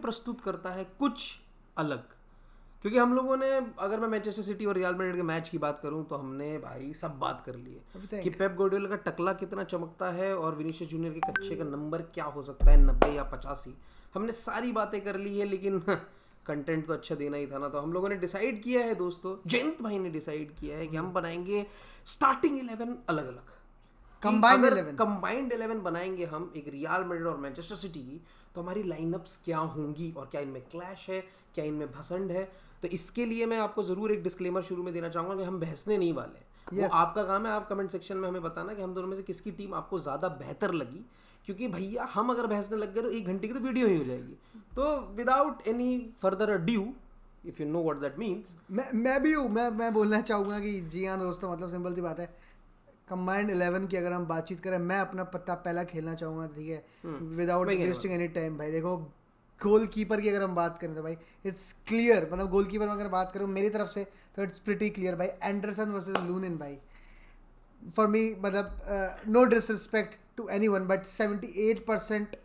प्रस्तुत करता है कुछ अलग। क्योंकि हम लोगों ने, अगर मैं मैनचेस्टर सिटी और रियल मैड्रिड के मैच की बात करूं तो हमने भाई सब बात कर ली है कि पेप गार्डियोला का टकला कितना चमकता है और विनीसियस जूनियर के कच्चे का नंबर क्या हो सकता है, 90 या 85। हमने सारी बातें कर ली है, लेकिन कंटेंट तो अच्छा देना ही था ना। तो हम लोगों ने डिसाइड किया है दोस्तों, जयंत भाई ने डिसाइड किया है कि हम बनाएंगे स्टार्टिंग 11 अलग अलग, कंबाइंड 11 बनाएंगे हम एक रियल मैड्रिड और मैनचेस्टर सिटी की, तो हमारी लाइनअप्स क्या होंगी और क्या इनमें क्लैश है, क्या इनमें भसंड है। तो इसके लिए मैं आपको जरूर एक डिस्क्लेमर शुरू में देना चाहूंगा कि हम बहसने नहीं वाले। वो आपका काम है, आप कमेंट सेक्शन में हमें बताना कि हम दोनों में से किसकी टीम आपको ज्यादा बेहतर लगी। क्योंकि भैया हम अगर बहसने लग गए तो 1 घंटे की तो वीडियो ही हो जाएगी। तो without any further adieu, if you know what that means, मैं भी हूँ, मैं बोलना चाहूँगा कि जी हाँ दोस्तों, मतलब सिंपल सी बात है, कंबाइंड 11 की अगर हम बातचीत करें, मैं अपना पत्ता पहला खेलना चाहूँगा, ठीक है, विदाउट वेस्टिंग एनी टाइम। भाई देखो, गोलकीपर की अगर हम बात करें तो भाई इट्स क्लियर, मतलब गोलकीपर में अगर बात करूँ मेरी तरफ से तो इट्स प्रिटी क्लियर भाई, एंडरसन वर्सेस लूनिन भाई। फॉर मी, मतलब no disrespect to anyone, but 78%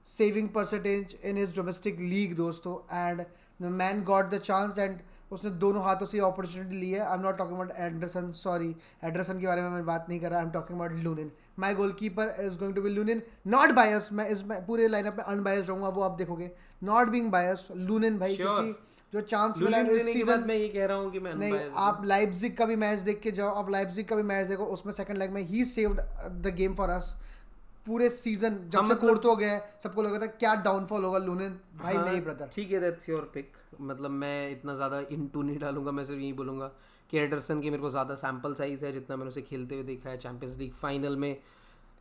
saving percentage in his domestic league दोस्तों, and the man got the chance and उसने दोनों हाथों से अपॉर्चुनिटी ली है। I am not talking about Anderson, sorry, Anderson के बारे में मैं बात नहीं कर रहा, I am talking about Lunin. My goalkeeper is going to be लूनिन, not बायस, मैं इस पूरे लाइनअप में अनबायस्ड रहूंगा, वो आप देखोगे, नॉट बीइंग बायस्ड, लूनिन भाई, क्योंकि जो चांस मिला है इस सीजन, मैं ये कह रहा हूँ कि मैं नहीं, आप लाइप्जिग का भी मैच देख के जाओ, आप लाइप्जिग का भी मैच देखो, उसमें सेकंड लेग में ही saved the game for us. पूरे सीजन जब से कोर्टो गया सबको लगा था क्या डाउनफॉल होगा लूनिन, भाई नहीं ब्रदर। ठीक है, दैट्स योर पिक। मतलब मैं इतना ज़्यादा इनटू नहीं डालूंगा, मैं सिर्फ यही बोलूँगा कि एडरसन की मेरे को ज़्यादा सैम्पल साइज है, जितना मैंने उसे खेलते हुए देखा है। चैंपियंस लीग फाइनल में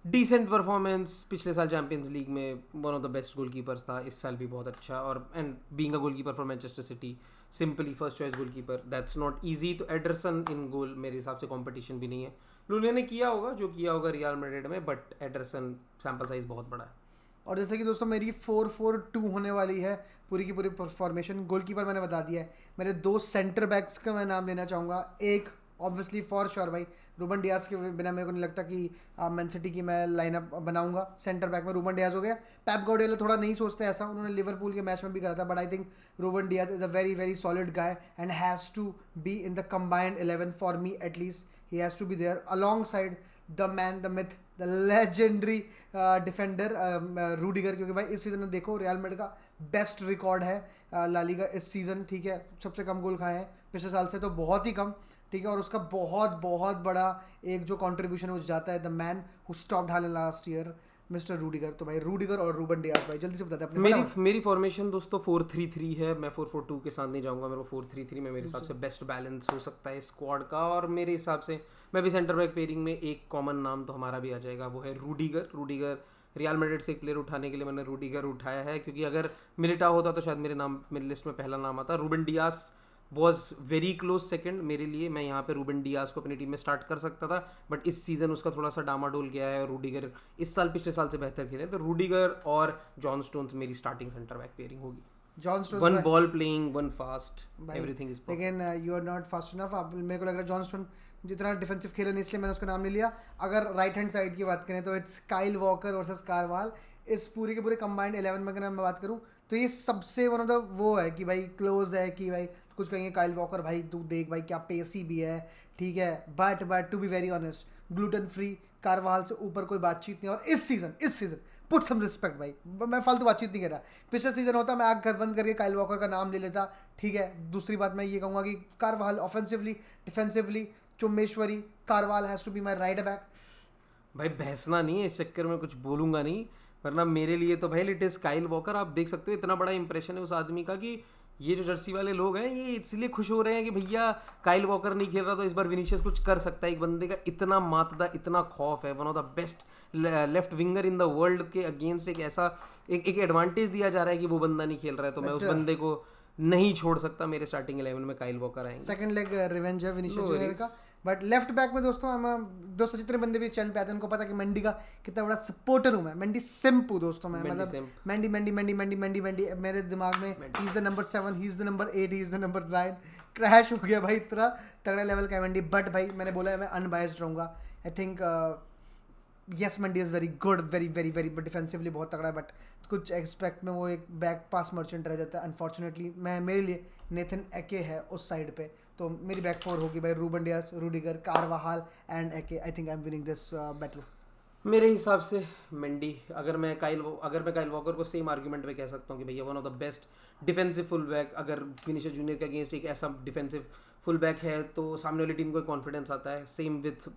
डिसेंट परफॉर्मेंस, पिछले साल चैंपियंस लीग में one of the best goalkeepers था, इस साल भी बहुत अच्छा, और and being a goalkeeper for Manchester city, simply first choice goalkeeper, that's not easy. तो एडरसन इन गोल मेरे हिसाब से कंपटीशन भी नहीं है। लूनिया ने किया होगा जो किया होगा रियल मैड्रिड में, बट एडरसन सैम्पल साइज बहुत बड़ा है। और जैसे कि दोस्तों मेरी 4-4-2 होने वाली है पूरी की पूरी फॉर्मेशन। गोलकीपर मैंने बता दिया है, मेरे 2 सेंटर बैक्स का मैं नाम लेना चाहूँगा। एक ऑब्वियसली फॉर श्योर भाई, रूबन डियाज के बिना मेरे को नहीं लगता कि मैन सिटी की मैं लाइनअप बनाऊंगा। सेंटर बैक में रूबन डियाज हो गया। पेप गार्डियोला थोड़ा नहीं सोचते ऐसा, उन्होंने लिवरपूल के मैच में भी करा था, but I think Ruben Dias is a very very solid guy and has to be in the combined 11 for me at least. He has to be there alongside the man, the myth, the legendary defender Rudiger, क्योंकि भाई इस season में देखो Real Madrid का best record है La Liga इस season, ठीक है, सबसे कम गोल खाए हैं पिछले साल से तो बहुत ही कम, ठीक है, और उसका बहुत बहुत बड़ा एक जो कंट्रीब्यूशन हो जाता है, the man who stopped Haaland last year, mister Rudiger. तो भाई रूडिगर और रूबन डियाज, भाई जल्दी से बताते हैं मेरी फॉर्मेशन दोस्तों 4-3-3 है। मैं 4-4-2 के साथ नहीं जाऊंगा, मेरे को 4-3-3 में मेरे हिसाब से बेस्ट बैलेंस हो सकता है स्क्वाड का। और मेरे हिसाब से मैं भी सेंटर बैक पेयरिंग में एक कॉमन नाम तो हमारा भी आ जाएगा, वो है रूडिगर। रियल मैड्रिड से एक प्लेयर उठाने के लिए मैंने रूडिगर उठाया है, क्योंकि अगर मिलिटा होता तो शायद मेरी लिस्ट में पहला नाम आता। Ruben Dias was very close second मेरे लिए, मैं यहाँ पे रूबन डियाज को अपनी टीम में स्टार्ट कर सकता था, बट इस सीजन उसका थोड़ा सा डामाडोल गया है और रूडिगर इस साल पिछले साल से बेहतर खेले, तो रूडिगर और जॉन स्टोन्स मेरी स्टार्टिंग सेंटर बैक पेयरिंग होगी। John Stones, one ball playing, one fast, everything is perfect. लेकिन you are not fast enough. आप, मेरे को लग रहा है जॉन स्टोन जितना डिफेंसिव खेला नहीं, इसलिए मैंने उसका नाम नहीं लिया। अगर राइट हैंड साइड की बात करें तो it's Kyle walker versus Karwal. इस पूरे के पूरे कंबाइंड 11 में अगर मैं बात करूँ तो ये सबसे वन ऑफ द वो है कि भाई क्लोज है, कि भाई कुछ कहेंगे काइल वॉकर भाई तू देख भाई क्या पेसी भी है, ठीक है, but to be very honest, ग्लूटेन फ्री कारवाल से ऊपर कोई बातचीत नहीं। और इस सीजन पुट सम रिस्पेक्ट भाई, मैं फालतू बातचीत नहीं कर रहा। पिछले सीजन होता मैं आग घर बंद करके काइल वॉकर का नाम ले लेता, ठीक है। दूसरी बात मैं ये कहूँगा कि कारवाल ऑफेंसिवली, डिफेंसिवली, चुम्मेश्वरी, Carvajal has to be my right back. भाई बहसना नहीं है, इस चक्कर में कुछ बोलूंगा नहीं, वरना मेरे लिए तो भाई इट इज काइल वॉकर। आप देख सकते हो इतना बड़ा इंप्रेशन है उस आदमी का कि ये जो जर्सी वाले लोग हैं ये इसलिए खुश हो रहे हैं कि भैया काइल वॉकर नहीं खेल रहा तो इस बार विनीशियस कुछ कर सकता है। एक बंदे का इतना मातदा, इतना खौफ है, one of the best left winger in the world के अगेंस्ट एक ऐसा एक एडवांटेज दिया जा रहा है कि वो बंदा नहीं खेल रहा है, तो मैं उस बंदे को नहीं छोड़ सकता। मेरे स्टार्टिंग 11 में काइल वॉकर आएंगे। सेकंड लेग रिवेंज है विनीशियस जूनियर का। बट लेफ्ट बैक में दोस्तों हम दोस्तों जितने बंदे भी चैनल पे आते हैं उनको पता है कि मेंडी का कितना बड़ा सपोर्टर हूँ मैं। मेंडी सिंपू दोस्तों, मैं मतलब मेंडी मेरे दिमाग में he is the number 7, he is the number 8, he is the number 9। Crash हो गया भाई, इतना तगड़ा लेवल का मेंडी। बट भाई मैंने बोला है मैं अनबायस्ड रहूँगा। I think yes Mandi is very good, very very very, but defensively बहुत तगड़ा है, बट कुछ एक्सपेक्ट में वो एक बैक पास मर्चेंट रह जाता है अनफॉर्चुनेटली। मेरे लिए नेथन एके है उस साइड पे, तो मेरी बैक फोर होगी भाई Ruben Dias, Rudiger, Carvajal and Ake. I think I am winning this battle. मेरे हिसाब से मेंडी। अगर मैं काइल वॉकर को सेम आर्ग्यूमेंट में कह सकता हूँ कि भैया one of the best defensive full back, अगर विनीशियस जूनियर के अगेंस्ट एक ऐसा डिफेंसिव फुल बैक है तो सामने वाली टीम को कॉन्फिडेंस आता है। Same with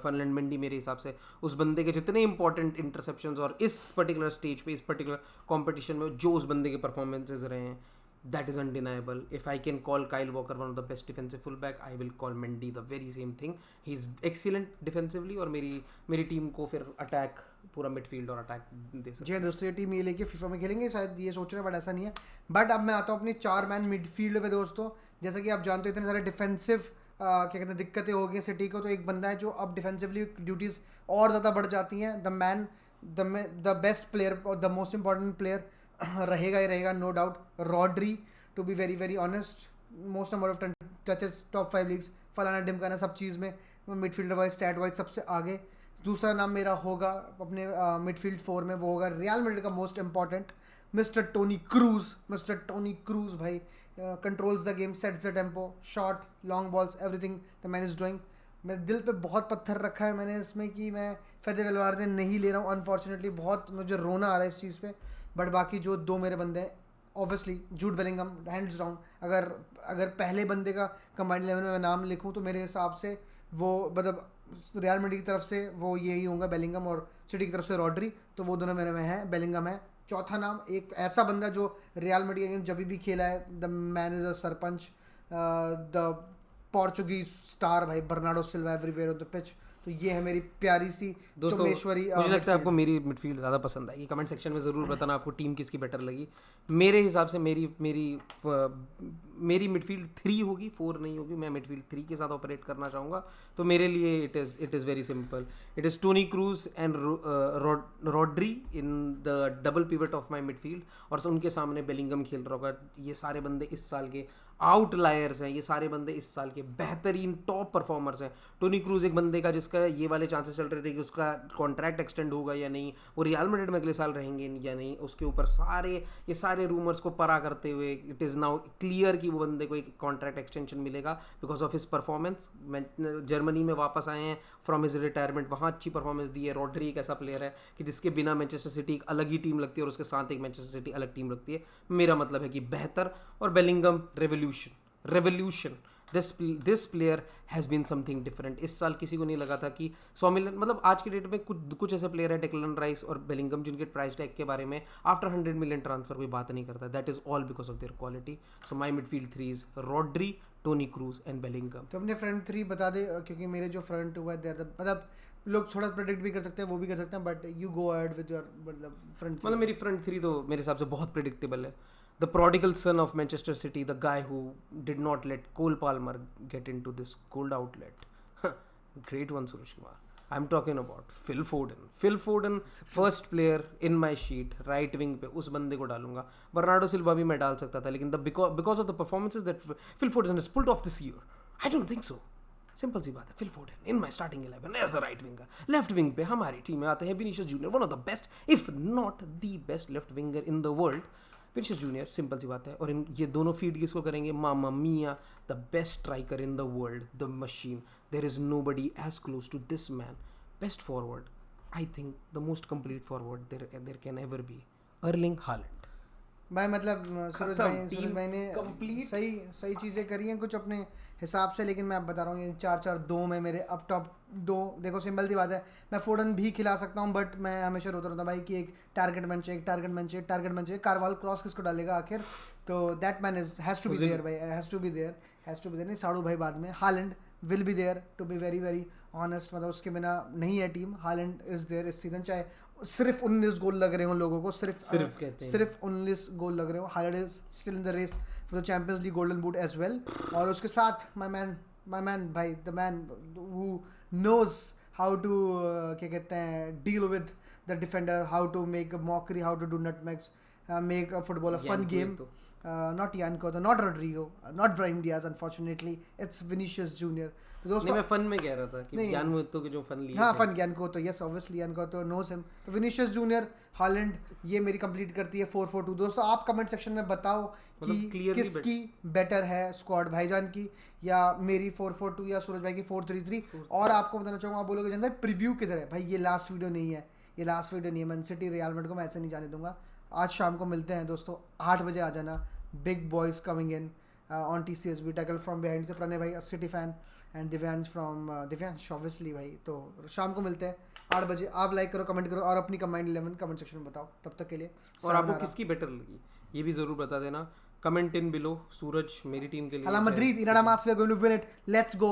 Ferland Mendy. मेरे हिसाब से उस बंदे के जितने इंपॉर्टेंट इंटरसेप्शंस और इस पर्टिकुलर स्टेज पे, इस पर्टिकुलर कॉम्पिटिशन में जो उस बंदे के परफॉर्मेंसेज रहे हैं, that is undeniable. If I can call Kyle Walker one of the best defensive fullback, I will call Mendy the very same thing. He's excellent defensively और मेरी टीम को फिर अटैक, पूरा मिडफील्ड और अटैक दे सकते हैं। दोस्तों ये टीम ये लेके फीफा में खेलेंगे शायद, ये सोच रहे हैं, बट ऐसा नहीं है। बट अब मैं आता हूँ अपनी 4 मैन मिडफील्ड पे दोस्तों। जैसा कि आप जानते हो इतने सारे डिफेंसिव क्या कहते हैं दिक्कतें हो गई सिटी को, तो एक बंदा है जो अब डिफेंसिवली ड्यूटीज़ और ज़्यादा बढ़ जाती हैं। द बेस्ट प्लेयर और द मोस्ट इंपॉर्टेंट प्लेयर रहेगा ही रहेगा, no doubt, Rodri. To be very very honest, most number of touches, top 5 leagues, फलाना डिमकाना, सब चीज़ में मिडफील्डर वाइज, स्टैट वाइज सबसे आगे। दूसरा नाम मेरा होगा अपने मिडफील्ड 4 में, वो होगा रियल मैड्रिड का most important mister Toni Kroos. Mister Toni Kroos भाई controls the game, sets the tempo, shot, long balls, everything the man is doing. मेरे दिल पे बहुत पत्थर रखा है मैंने इसमें कि मैं फेदे वेलवार्दे नहीं ले रहा हूँ अनफॉर्चुनेटली। बहुत मुझे रोना आ रहा है इस चीज़ पे। बट बाकी जो 2 मेरे बंदे हैं, obviously Jude Bellingham hands down. अगर पहले बंदे का कंबाइंड 11 में मैं नाम लिखूँ तो मेरे हिसाब से वो मतलब रियल मैड्रिड की तरफ से वो यही होगा बेलिंगम, और सिटी की तरफ से रॉड्री, तो वो दोनों मेरे में हैं। बेलिंगम है। चौथा नाम एक ऐसा बंदा जो रियल मैड्रिड अगेंस्ट जब भी खेला है, the man is a sarpanch, the Portuguese star भाई, Bernardo Silva everywhere on the pitch. तो ये है मेरी प्यारी सी चुम्बेश्वरी। मुझे लगता है आपको मेरी मिडफील्ड ज़्यादा पसंद आएगी। कमेंट सेक्शन में ज़रूर बताना आपको टीम किसकी बेटर लगी। मेरे हिसाब से मेरी मिडफील्ड 3 होगी, 4 नहीं होगी। मैं मिडफील्ड 3 के साथ ऑपरेट करना चाहूँगा। तो मेरे लिए it is very simple. It is Toni Kroos and Rodri in the double pivot of my midfield, और उनके सामने बेलिंगम खेल रहा होगा। ये सारे बंदे इस साल के आउटलायर्स हैं, ये सारे बंदे इस साल के बेहतरीन टॉप परफॉर्मर्स हैं। टोनी क्रूज एक बंदे का जिसका ये वाले चांसेस चल रहे थे कि उसका कॉन्ट्रैक्ट एक्सटेंड होगा या नहीं, वो रियल मैड्रिड में अगले साल रहेंगे या नहीं, उसके ऊपर ये सारे रूमर्स को परा करते हुए इट इज़ नाउ क्लियर कि वो बंदे को एक कॉन्ट्रैक्ट एक्सटेंशन मिलेगा because of his performance. Germany में वापस आए हैं फ्रॉम हिज रिटायरमेंट, वहाँ अच्छी परफॉर्मेंस दी है। रॉड्री एक ऐसा प्लेयर है कि जिसके बिना मैनचेस्टर सिटी एक अलग ही टीम लगती है और उसके साथ एक मैनचेस्टर सिटी अलग टीम लगती है। मेरा मतलब है कि बेहतर। और Bellingham revolution. This player has been something different. इस साल किसी को नहीं लगा था कि 100 मिलियन, मतलब आज के डेट में कुछ ऐसे प्लेयर है, डेक्लन राइस और बेलिंगम, जिनके प्राइस टैग के बारे में आफ्टर 100 मिलियन ट्रांसफर कोई बात नहीं करता। That is all because of their quality. So my midfield 3 is Rodri, Toni Kroos and Bellingham. तो अपने फ्रंट 3 बता दे, क्योंकि मेरे जो फ्रंट हुआ है मतलब लोग थोड़ा प्रेडिक्ट भी कर सकते हैं, वो भी कर सकते हैं, but you go ahead with your मतलब फ्रंट। मतलब मेरी फ्रंट 3 तो मेरे हिसाब से बहुत प्रेडिक्टेबल है। The prodigal son of Manchester City, the guy who did not let Cole Palmer get into this cold outlet. Great one, Suresh Kumar. I'm talking about Phil Foden. Phil Foden, first player in my sheet, right wing पे उस बंदे को डालूंगा। Bernardo Silva भी मैं डाल सकता था, लेकिन because of the performances that Phil Foden has pulled off this year, I don't think so. Simple सी बात है, Phil Foden in my starting 11 as a right winger. Left wing पे हमारी टीम में आते हैं Vinicius Junior, one of the best if not the best left winger in the world. Vinicius Junior, simple सी बात है। और ये दोनों फीड किसको करेंगे? Mamma mia, the best striker in the world, the machine. There is nobody as close to this man. Best forward, I think the most complete forward there can ever be, Erling Haaland. भाई मतलब सूरज भाई ने सही चीज़ें करी हैं कुछ अपने हिसाब से, लेकिन मैं अब बता रहा हूँ ये 4-4-2 में मेरे अप टॉप 2। देखो सिंपल सी बात है, मैं फोडन भी खिला सकता हूँ, बट मैं हमेशा रोता रहता हूँ भाई कि एक टारगेट मैन चाहिए। कारवाल क्रॉस किसको डालेगा आखिर? तो that man has to be there भाई, हैज़ टू बी देयर नहीं। साड़ू भाई बाद में। Haaland will be there, to be very very honest, मतलब उसके बिना नहीं है टीम। हालैंड इज देयर इस सीजन, चाहे सिर्फ 19 गोल लग रहे हो लोगों को, सिर्फ 19 गोल लग रहे हो। Haaland is still in the race for the Champions League golden boot as well. और उसके साथ माय मैन भाई, the man who knows how to क्या कहते हैं, deal with the defender, how to make a mockery, how to do nutmegs, make football a fun game. Not Jan Koto, not Rodrigo, not Brahim Diaz, unfortunately. It's Vinicius Junior. तो दोस्तों मैं fun में कह रहा था कि ज्ञान को जो फन लिया हाँ फन ज्ञान को तो यस ऑब्वियसली ज्ञान को तो नोज हिम. तो विनीशियस जूनियर हालैंड ये मेरी कंप्लीट करती है 4-4-2. दोस्तों आप कमेंट सेक्शन में बताओ कि किसकी बेटर है स्क्वाड, भाईजान की या मेरी 4-4-2 या सूरज भाई की 4-3-3. और आपको बताना चाहूँगा आप बोलोगे जन भाई प्रीव्यू किधर है. भाई ये लास्ट वीडियो नहीं है, ये लास्ट वीडियो नहीं है. मैन सिटी रियल मैड्रिड को मैं ऐसे नहीं जाने दूंगा. आज शाम को मिलते हैं दोस्तों 8 बजे. आ जाना. Big boys coming in on TCSB. Tackle from behind से प्रणय भाई city fan and Divyansh from Divyansh obviously भाई. तो शाम को मिलते हैं 8 बजे. आप लाइक करो, कमेंट करो और अपनी कमांड 11 कमेंट सेक्शन में बताओ. तब तक के लिए और आपको किसकी बेटर लगी ये भी जरूर बता देना. Comment in below. सूरज मेरी टीम के लिए Real Madrid, Inada Mas, we are going to win it. Let's go.